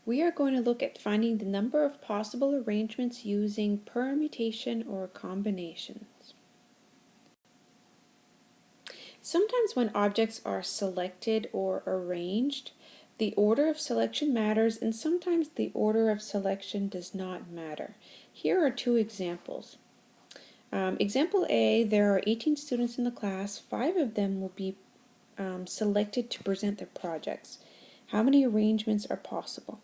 We are going to look at finding the number of possible arrangements using permutation or combinations. Sometimes when objects are selected or arranged, the order of selection matters, and sometimes the order of selection does not matter. Here are two examples. Example A, there are 18 students in the class. 5 of them will be selected to present their projects. How many arrangements are possible?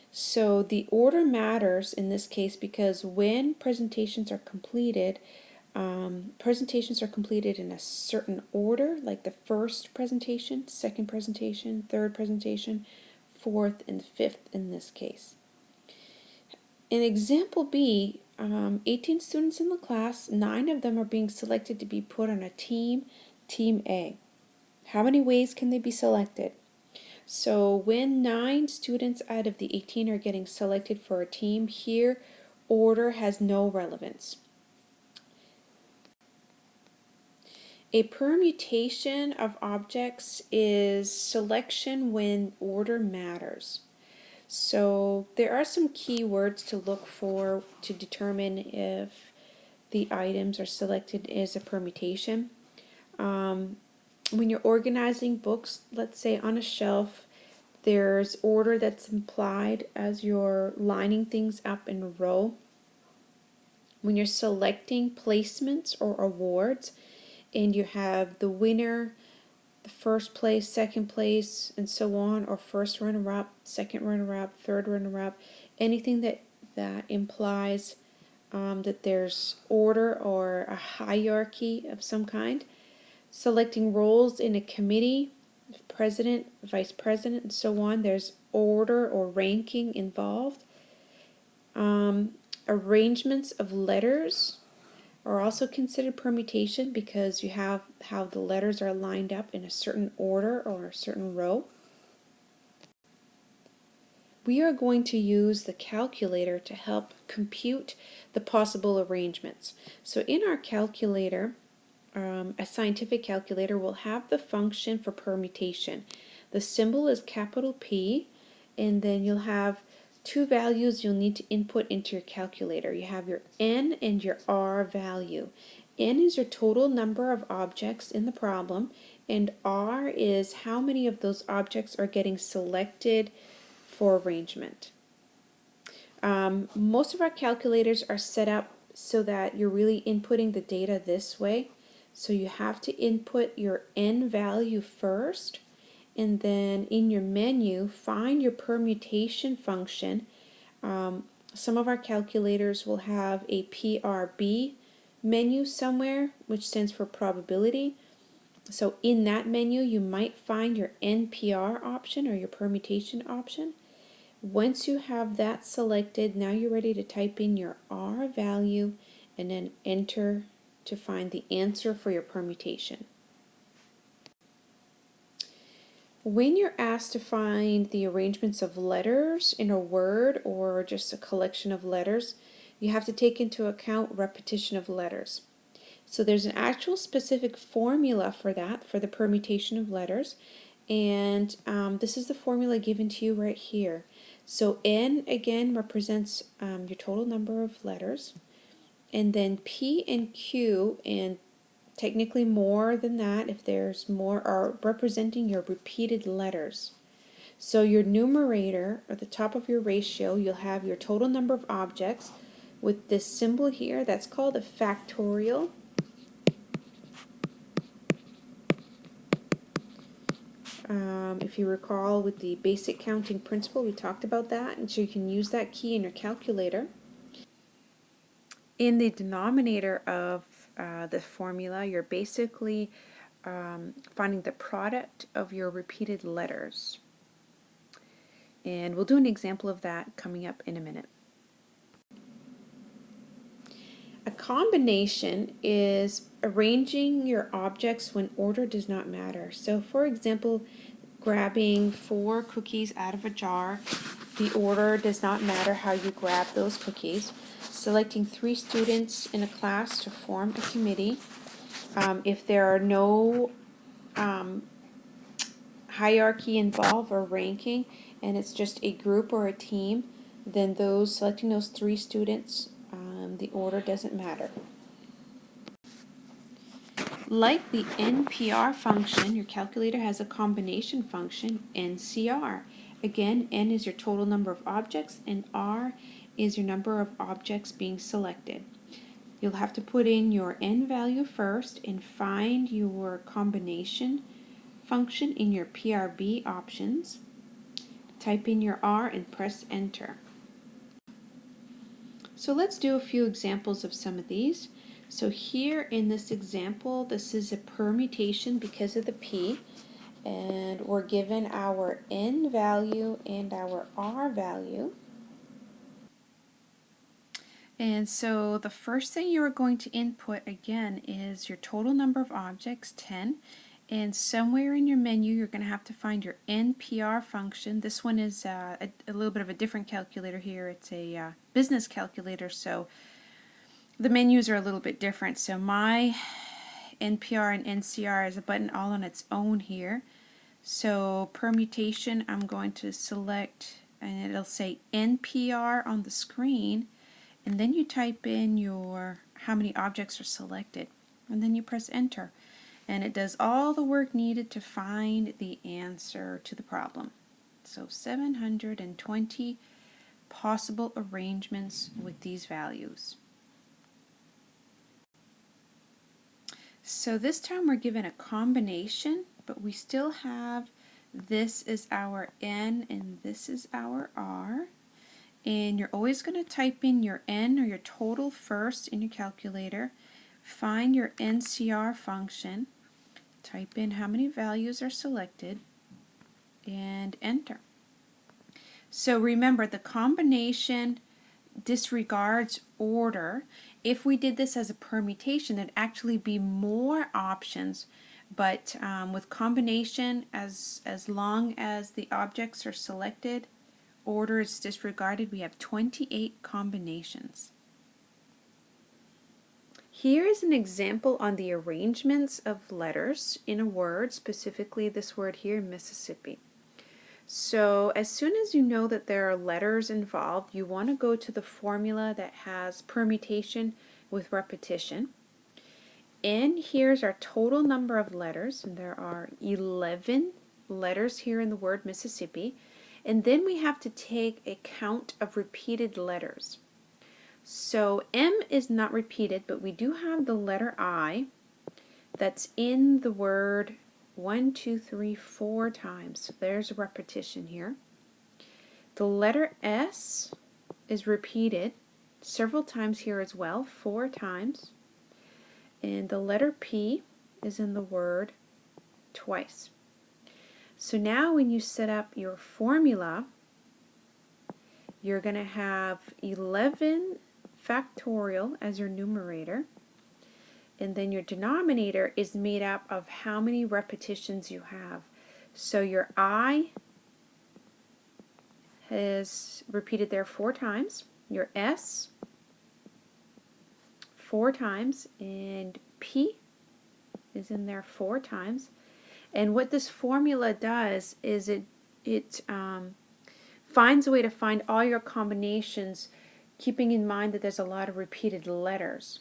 So the order matters in this case because when presentations are completed in a certain order, like the first presentation, second presentation, third presentation, fourth, and fifth in this case. In example B, 18 students in the class, 9 of them are being selected to be put on a team, Team A. How many ways can they be selected? So when 9 students out of the 18 are getting selected for a team, here order has no relevance. A permutation of objects is selection when order matters. So there are some key words to look for to determine if the items are selected as a permutation. When you're organizing books, let's say on a shelf, there's order that's implied as you're lining things up in a row. When you're selecting placements or awards, and you have the winner, the first place, second place, and so on, or first runner-up, second runner-up, third runner-up, anything that implies that there's order or a hierarchy of some kind. Selecting roles in a committee, president, vice president, and so on, there's order or ranking involved. Arrangements of letters are also considered permutation because you have how the letters are lined up in a certain order or a certain row. We are going to use the calculator to help compute the possible arrangements. So in our calculator, a scientific calculator will have the function for permutation. The symbol is capital P, and then you'll have two values you'll need to input into your calculator. You have your N and your R value. N is your total number of objects in the problem, and R is how many of those objects are getting selected for arrangement. Most of our calculators are set up so that you're really inputting the data this way. So you have to input your N value first, and then in your menu, find your permutation function. Some of our calculators will have a PRB menu somewhere, which stands for probability. So in that menu, you might find your NPR option or your permutation option. Once you have that selected, now you're ready to type in your R value and then enter to find the answer for your permutation. When you're asked to find the arrangements of letters in a word or just a collection of letters, you have to take into account repetition of letters. So there's an actual specific formula for that, for the permutation of letters, and this is the formula given to you right here. So N again represents your total number of letters, and then P and Q, and technically more than that if there's more, are representing your repeated letters. So your numerator, or the top of your ratio, you'll have your total number of objects with this symbol here that's called a factorial. If you recall with the basic counting principle, we talked about that, and so you can use that key in your calculator. In the denominator of the formula, you're basically finding the product of your repeated letters. And we'll do an example of that coming up in a minute. A combination is arranging your objects when order does not matter. So for example, grabbing 4 cookies out of a jar, the order does not matter how you grab those cookies. Selecting 3 students in a class to form a committee. If there are no hierarchy involved or ranking, and it's just a group or a team, then selecting those 3 students, the order doesn't matter. Like the NPR function, your calculator has a combination function, NCR. Again, N is your total number of objects, and R is your number of objects being selected. You'll have to put in your N value first and find your combination function in your PRB options. Type in your R and press enter. So let's do a few examples of some of these. So here in this example, this is a permutation because of the P, and we're given our N value and our R value. And so the first thing you are going to input again is your total number of objects, 10, and somewhere in your menu you're going to have to find your NPR function. This one is a little bit of a different calculator here. It's a business calculator, so the menus are a little bit different. So my NPR and NCR is a button all on its own here. So permutation, I'm going to select, and it'll say NPR on the screen, and then you type in your how many objects are selected, and then you press enter, and it does all the work needed to find the answer to the problem. So 720 possible arrangements with these values. So this time we're given a combination, but we still have this is our N and this is our R. And you're always going to type in your N or your total first in your calculator. Find your NCR function. Type in how many values are selected and enter. So remember, the combination disregards order. If we did this as a permutation, there'd actually be more options, but with combination, as long as the objects are selected, order is disregarded. We have 28 combinations. Here is an example on the arrangements of letters in a word, specifically this word here, Mississippi. So as soon as you know that there are letters involved, you want to go to the formula that has permutation with repetition. And here's our total number of letters, and there are 11 letters here in the word Mississippi. And then we have to take a count of repeated letters. So M is not repeated, but we do have the letter I that's in the word 1, 2, 3, 4 times. So there's a repetition here. The letter S is repeated several times here as well, 4 times. And the letter P is in the word twice. So now when you set up your formula, you're going to have 11 factorial as your numerator, and then your denominator is made up of how many repetitions you have. So your I is repeated there 4 times, your S 4 times, and P is in there 4 times. And what this formula does is it finds a way to find all your combinations, keeping in mind that there's a lot of repeated letters.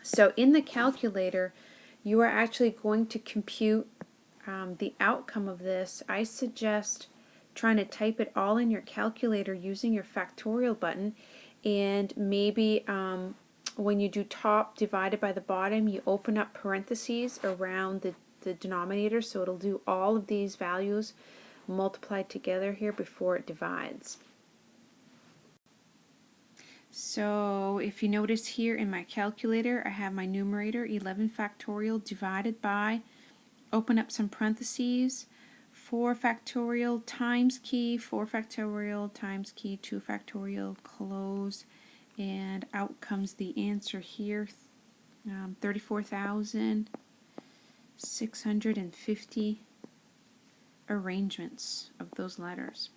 So in the calculator, you are actually going to compute the outcome of this. I suggest trying to type it all in your calculator using your factorial button, and maybe when you do top divided by the bottom, you open up parentheses around the denominator, so it'll do all of these values multiplied together here before it divides. So if you notice here in my calculator, I have my numerator 11 factorial divided by, open up some parentheses, 4 factorial times key, 4 factorial times key, 2 factorial, close, and out comes the answer here, 34,650 arrangements of those letters.